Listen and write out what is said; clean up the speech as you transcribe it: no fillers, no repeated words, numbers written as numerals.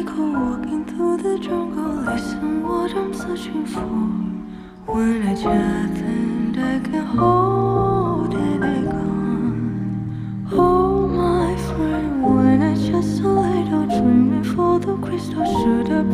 echo walking through the jungle. Listen what I'm searching for. When I just think I can hold it again. Oh my friend, when I just a little dreaming for the crystal should have